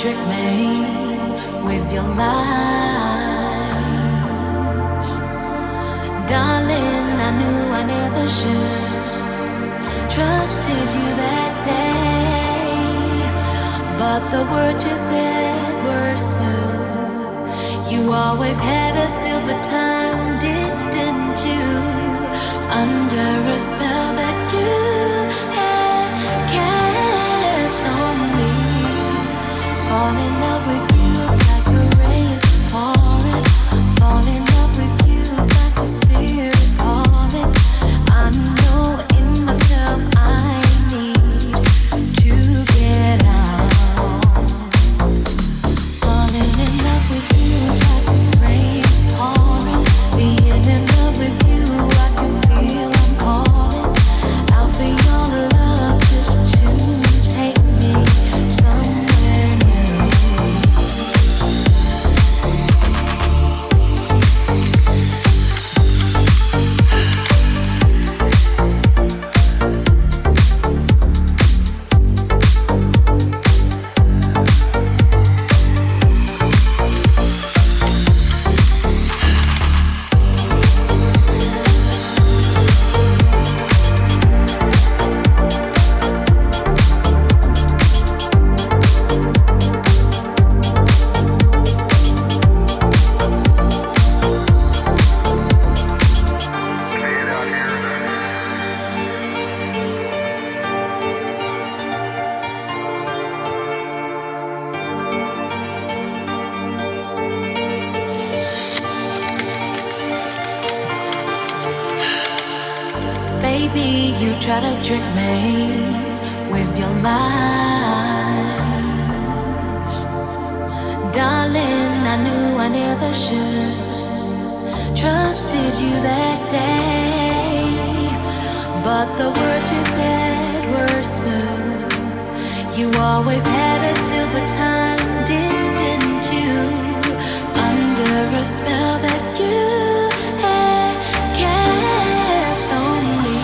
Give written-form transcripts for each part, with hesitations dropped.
trick me with your lies. Darling, I knew I never should. Trusted you that day, but the words you said were smooth. You always had a silver tongue, didn't you? Under a spell that you had cast on me. Fall in love with you is like a rain pouring. Fall in love with you is like a spirit calling. I know in myself I need to get out. Falling in love with you is like a rain pouring. Being in love with you, I can feel I'm calling out for your love just to take me somewhere new. Baby, you try to trick me with your lies. Darling, I knew I never should. Trusted you that day, but the words you said were smooth. You always had a silver tongue, didn't you? Under a spell that you had cast on me.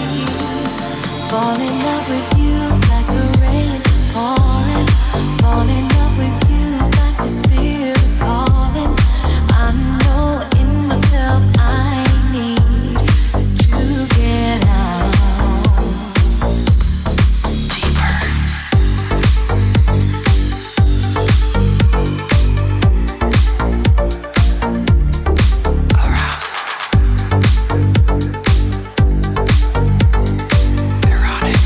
Fall in love with you is like a rain pouring. Fall in love with you is like a spirit calling. I know in myself I need to get out. Deeper. Arousal. Erotic.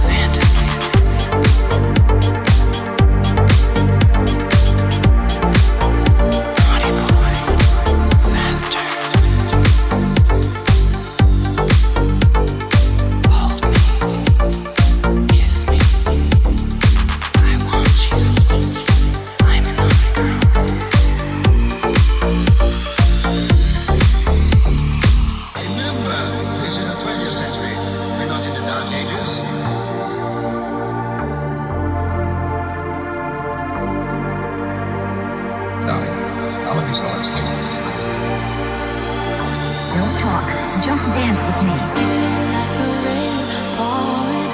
Fantasy. Naughty boy. Faster. Hold me. Kiss me. I want you. I'm an only girl. Remember, this is the 20th century. We're not in the Dark Ages. Now, how have you started? Don't talk, just dance with me. It's like a rain pouring.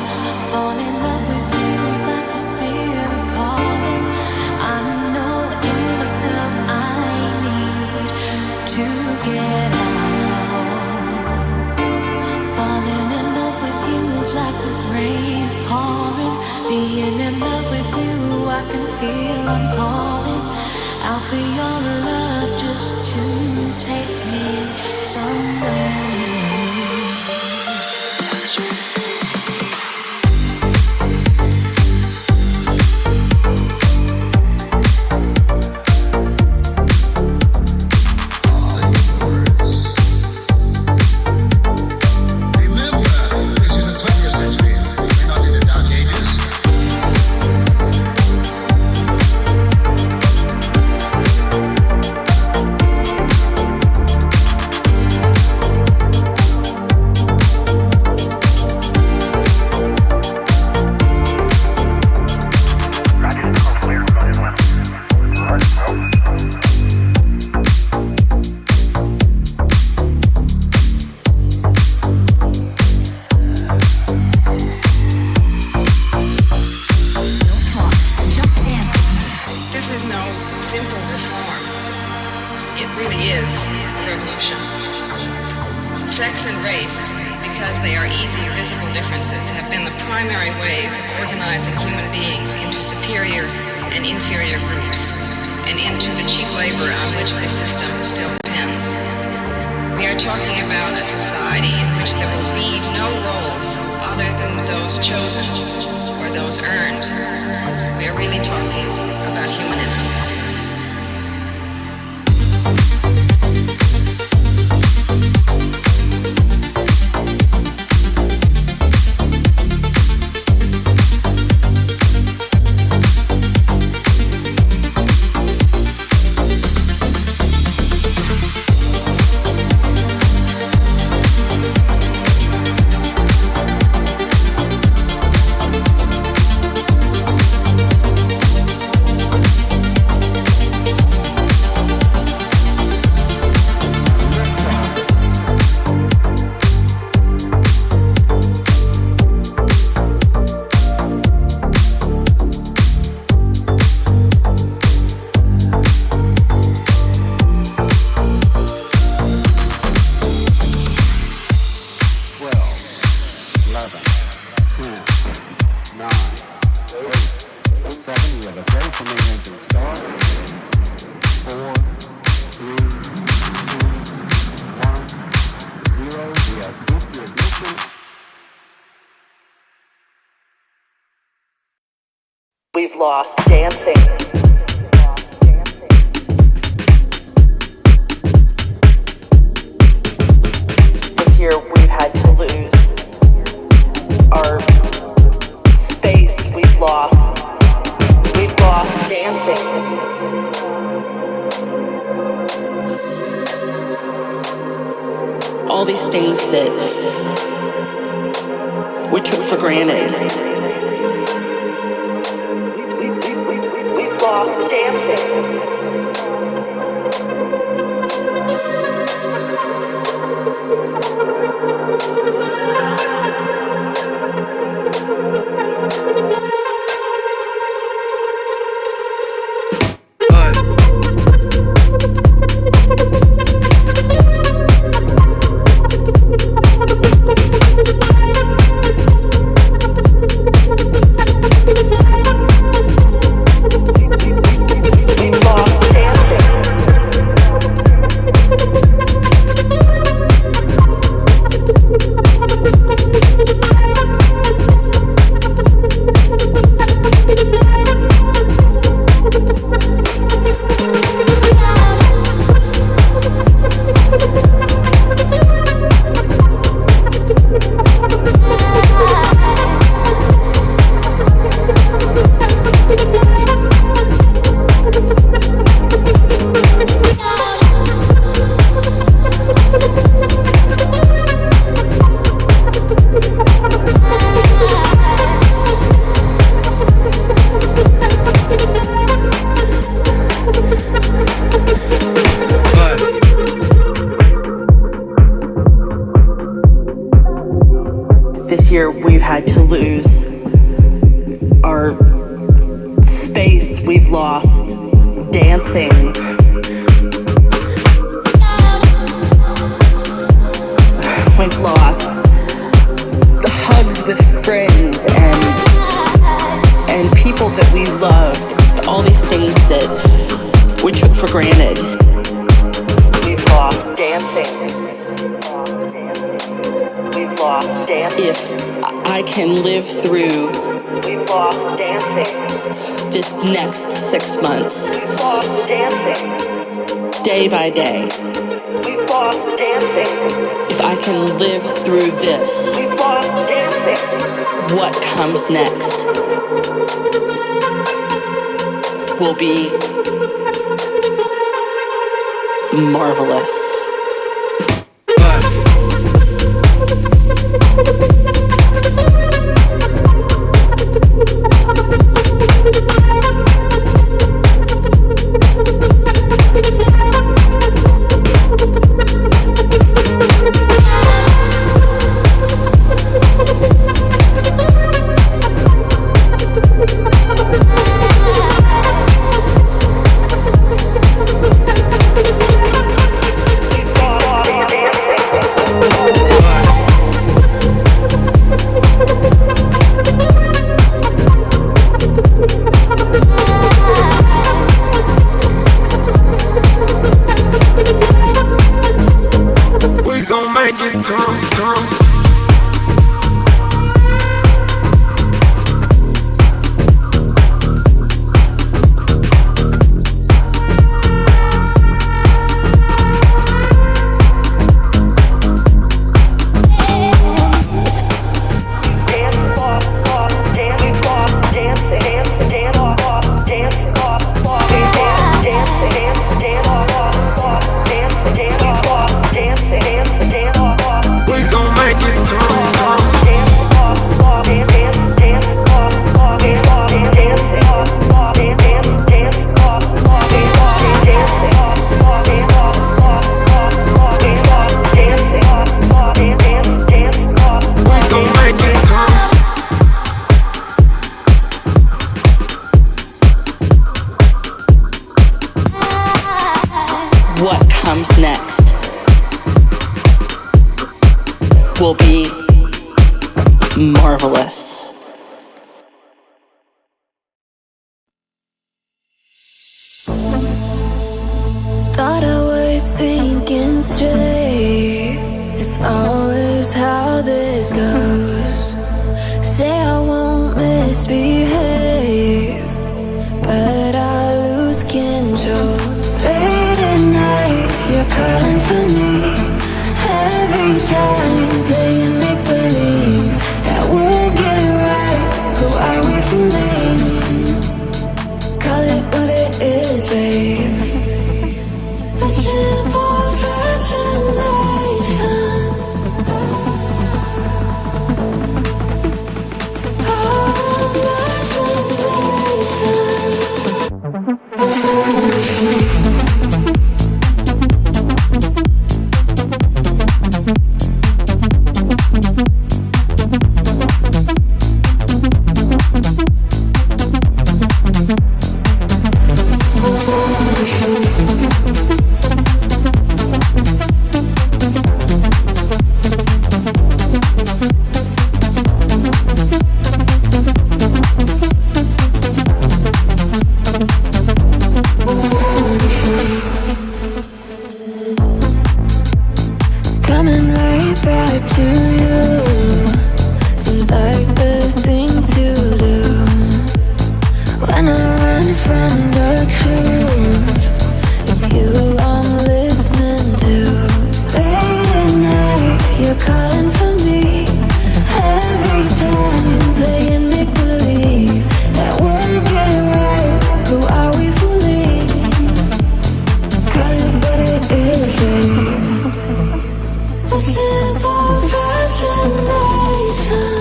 Fall in love with you is like a spirit calling. I know in myself I need to get out. Falling in love with you is like a rain pouring. Being in love with you, I can feel I'm calling out for your love just to take me somewhere new. Touch me. Remember, this is the 20th century. We're not in the Dark Ages. it really is a revolution. Sex and race, because they are easy, visible differences, have been the primary ways of organizing human beings into superior and inferior groups, and into the cheap labor on which this system still depends. We are talking about a society in which there will be no roles other than those chosen or those earned. We are really talking about humanism. We've lost dancing. This year we've had to lose our space. We've lost dancing. All these things that we took for granted. We've lost dancing. This year we've had to lose our space. We've lost dancing. We've lost the hugs with friends and people that we loved. All these things that we took for granted. We've lost dancing. We've lost dancing. If I can live through, we've lost dancing. This next 6 months, we've lost dancing. Day by day, we've lost dancing. If I can live through this, we've lost dancing. What comes next will be marvelous. what comes next will be marvelous. Thought I was thinking straight. It's always how this goes. Say I won't misbehave, but I lose control. Late at night, you're calling for me. Every time playing make-believe that we're getting right. Who are we fooling? Call it what it is, babe. A simple fascination. Coming right back to you seems like the thing to do. When I run from the truth, it's you I'm listening to. Late at night, you're calling for me. Every time playing make-believe that we're getting right. Who are we fooling? Call it what it is, babe. A simple fascination.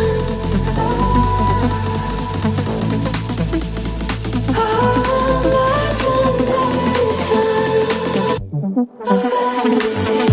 A fantasy.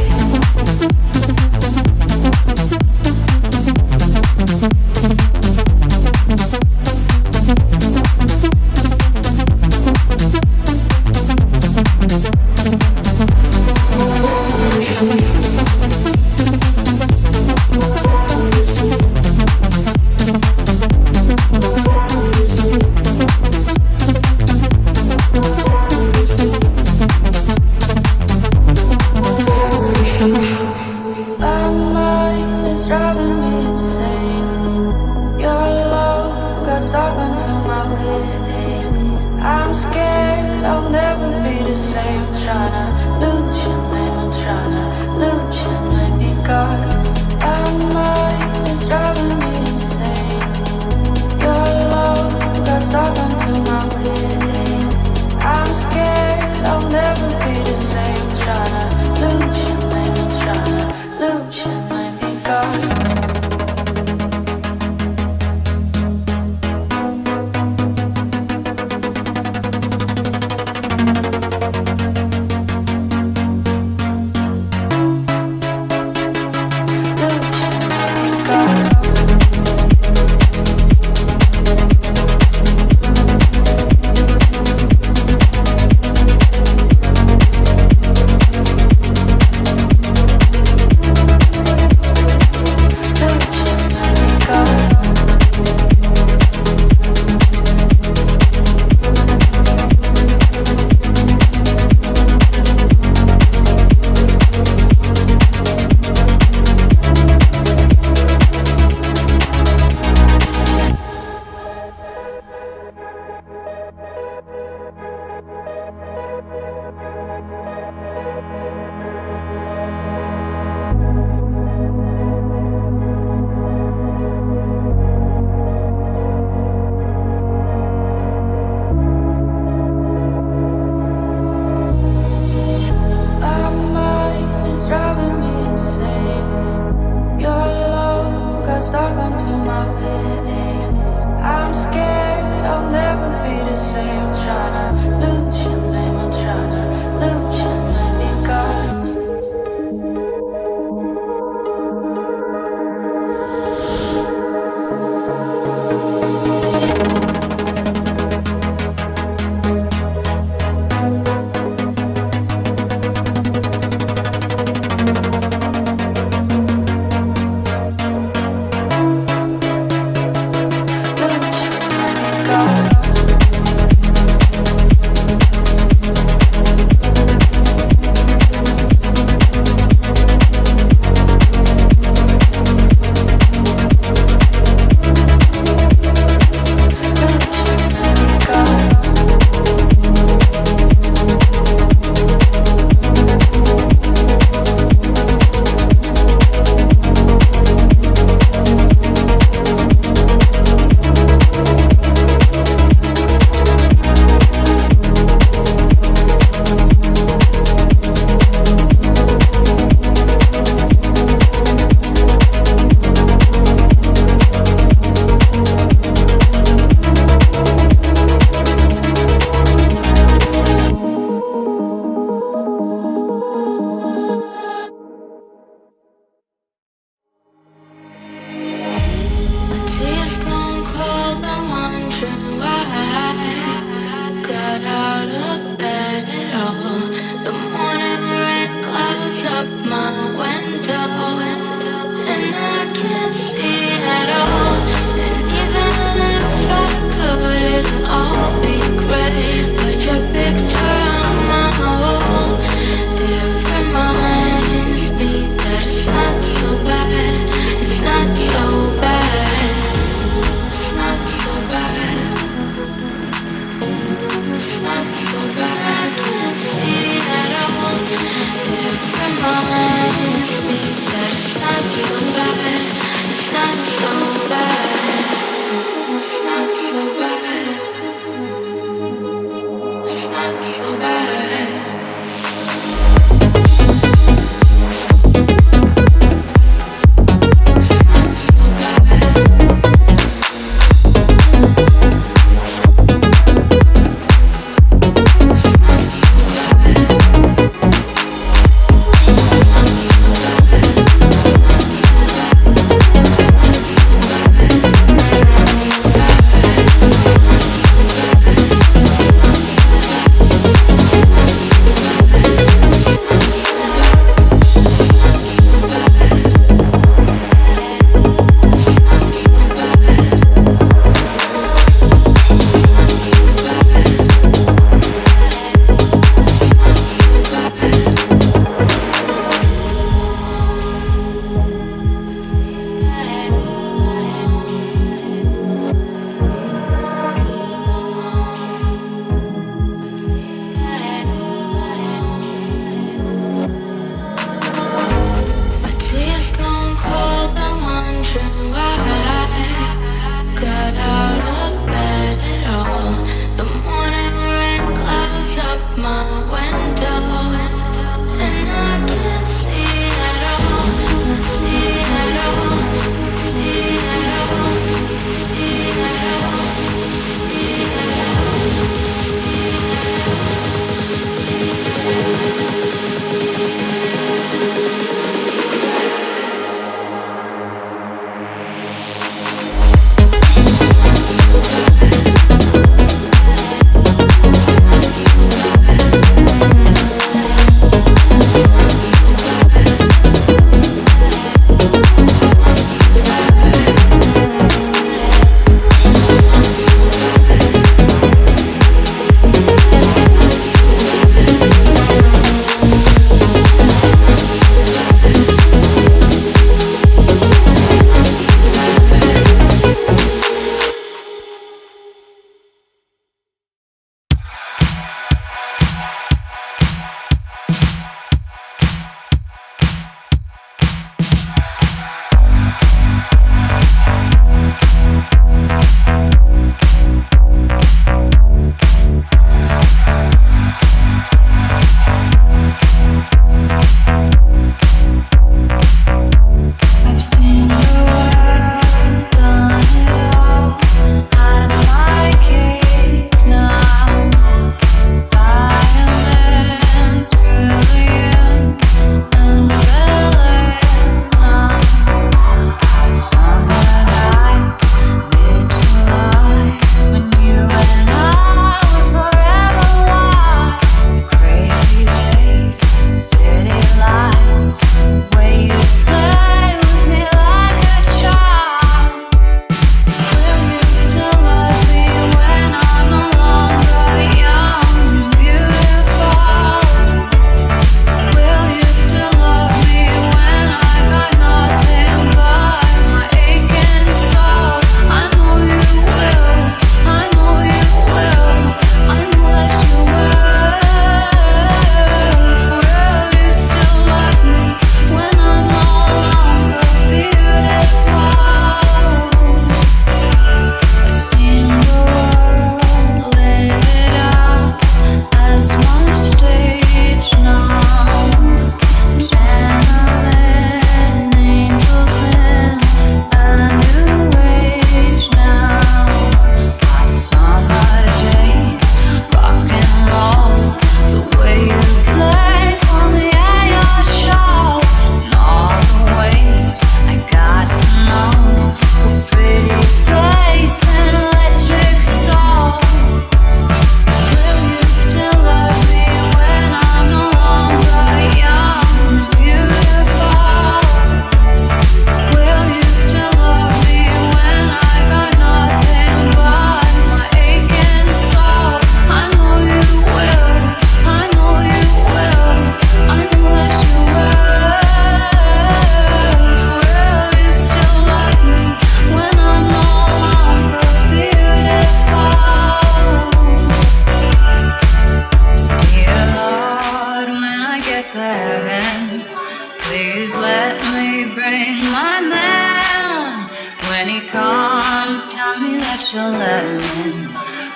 that you'll let him in.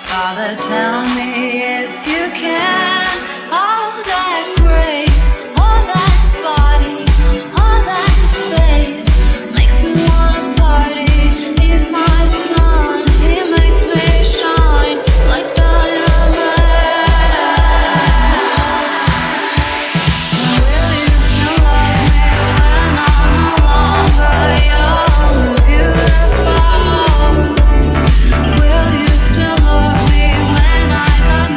Father, tell me if you can. All that grace, all that body, all that face makes me wanna party. He's my son, he makes me shine like diamonds. Will you still love me when I'm no longer young and beautiful? Will you still love me when I got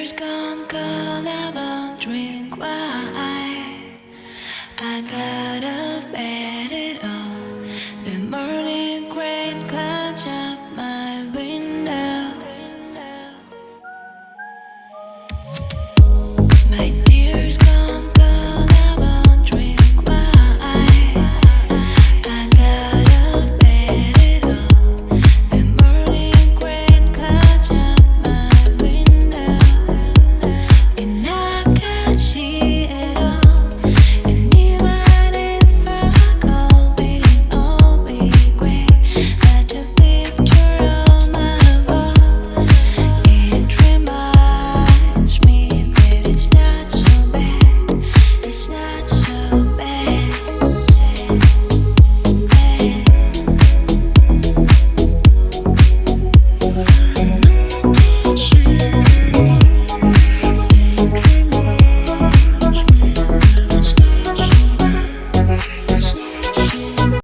years gone cold, I won't drink wine. I got up bad at all. The morning rain clouds up my